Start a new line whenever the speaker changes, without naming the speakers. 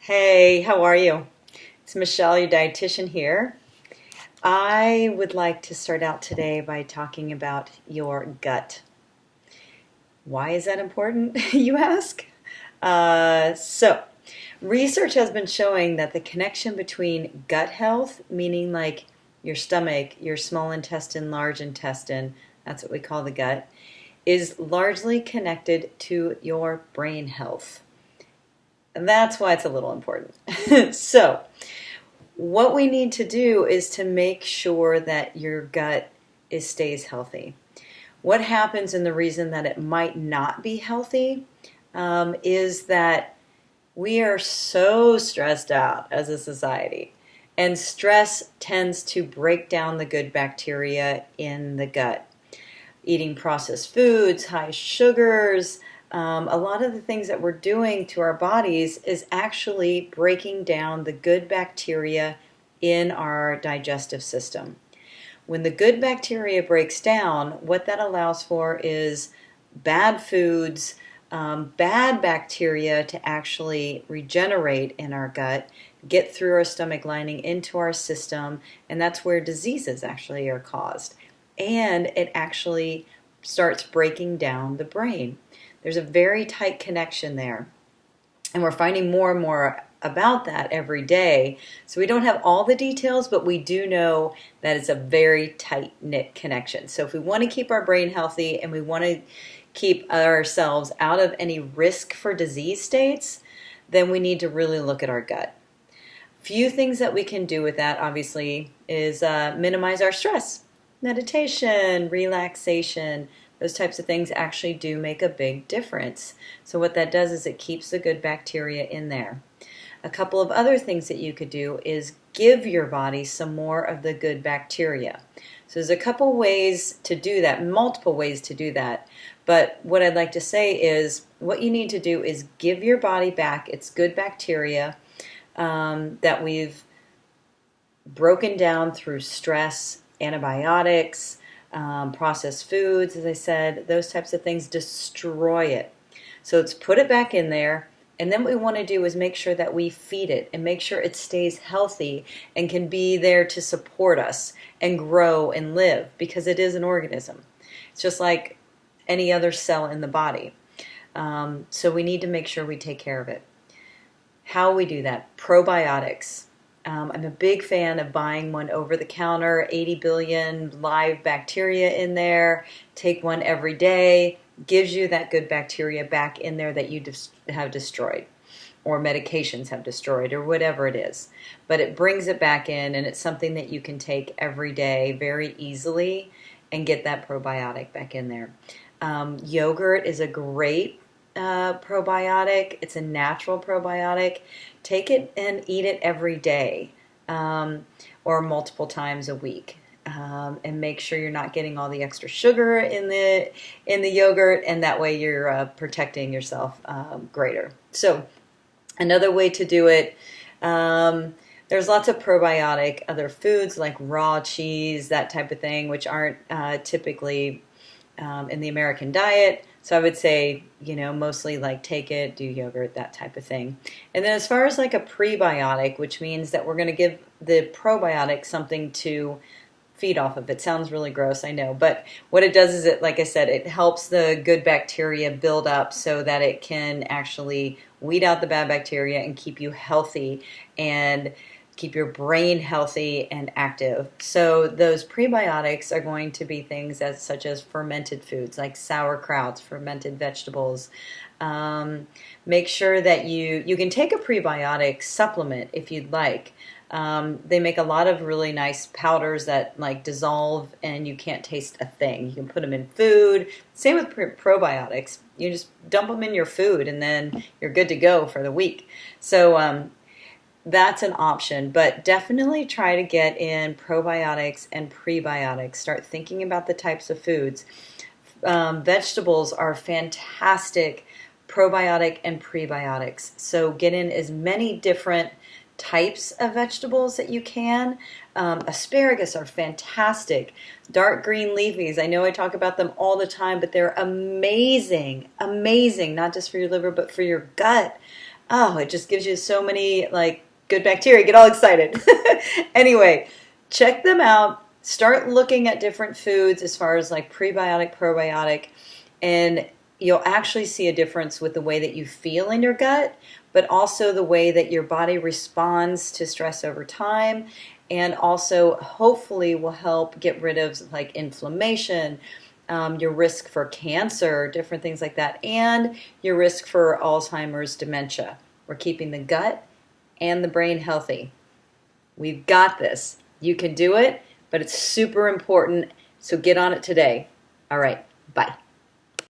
Hey, how are you? It's Michelle, your dietitian here. I would like to start out today by talking about your gut. Why is that important, you ask? So, research has been showing that the connection between gut health, meaning like your stomach, your small intestine, large intestine, that's what we call the gut, is largely connected to your brain health. And that's why it's a little important. So, what we need to do is to make sure that your gut stays healthy. What happens, and the reason that it might not be healthy, is that we are so stressed out as a society. And stress tends to break down the good bacteria in the gut. Eating processed foods, high sugars, a lot of the things that we're doing to our bodies is actually breaking down the good bacteria in our digestive system. When the good bacteria breaks down, what that allows for is bad foods, bad bacteria to actually regenerate in our gut, get through our stomach lining into our system, and that's where diseases actually are caused. And it actually starts breaking down the brain. There's a very tight connection there. And we're finding more and more about that every day. So we don't have all the details, but we do know that it's a very tight-knit connection. So if we want to keep our brain healthy and we want to keep ourselves out of any risk for disease states, then we need to really look at our gut. Few things that we can do with that, obviously, is minimize our stress. Meditation, relaxation, those types of things actually do make a big difference. So what that does is it keeps the good bacteria in there. A couple of other things that you could do is give your body some more of the good bacteria. So there's a couple ways to do that, multiple ways to do that. But what I'd like to say is what you need to do is give your body back its good bacteria that we've broken down through stress, antibiotics, processed foods, as I said, those types of things, destroy it. So let's put it back in there. And then what we want to do is make sure that we feed it and make sure it stays healthy and can be there to support us and grow and live, because it is an organism. It's just like any other cell in the body. So we need to make sure we take care of it. How we do that? Probiotics. I'm a big fan of buying one over the counter, 80 billion live bacteria in there. Take one every day. Gives you that good bacteria back in there that you have destroyed, or medications have destroyed, or whatever it is. But it brings it back in, and it's something that you can take every day very easily and get that probiotic back in there. Yogurt is a great probiotic. It's a natural probiotic. Take it and eat it every day, or multiple times a week. And make sure you're not getting all the extra sugar in the yogurt, and that way you're protecting yourself greater. So another way to do it, there's lots of probiotic other foods like raw cheese, that type of thing, which aren't typically in the American diet. So I would say, mostly like take it, do yogurt, that type of thing. And then as far as like a prebiotic, which means that we're going to give the probiotic something to feed off of. It sounds really gross, I know, but what it does is it, like I said, it helps the good bacteria build up so that it can actually weed out the bad bacteria and keep you healthy and keep your brain healthy and active. So those prebiotics are going to be things such as fermented foods like sauerkrauts, fermented vegetables. Make sure that you can take a prebiotic supplement if you'd like. They make a lot of really nice powders that like dissolve and you can't taste a thing. You can put them in food. Same with probiotics. You just dump them in your food and then you're good to go for the week. So that's an option, but definitely try to get in probiotics and prebiotics. Start thinking about the types of foods. Vegetables are fantastic probiotic and prebiotics. So get in as many different types of vegetables that you can. Asparagus are fantastic. Dark green leafies, I know I talk about them all the time, but they're amazing, amazing, not just for your liver, but for your gut. Oh, it just gives you so many like good bacteria. Get all excited. Anyway, check them out. Start looking at different foods as far as like prebiotic, probiotic, and you'll actually see a difference with the way that you feel in your gut, but also the way that your body responds to stress over time, and also hopefully will help get rid of like inflammation, your risk for cancer, different things like that, and your risk for Alzheimer's, dementia. We're keeping the gut and the brain healthy. We've got this. You can do it, but it's super important. So get on it today. All right. Bye.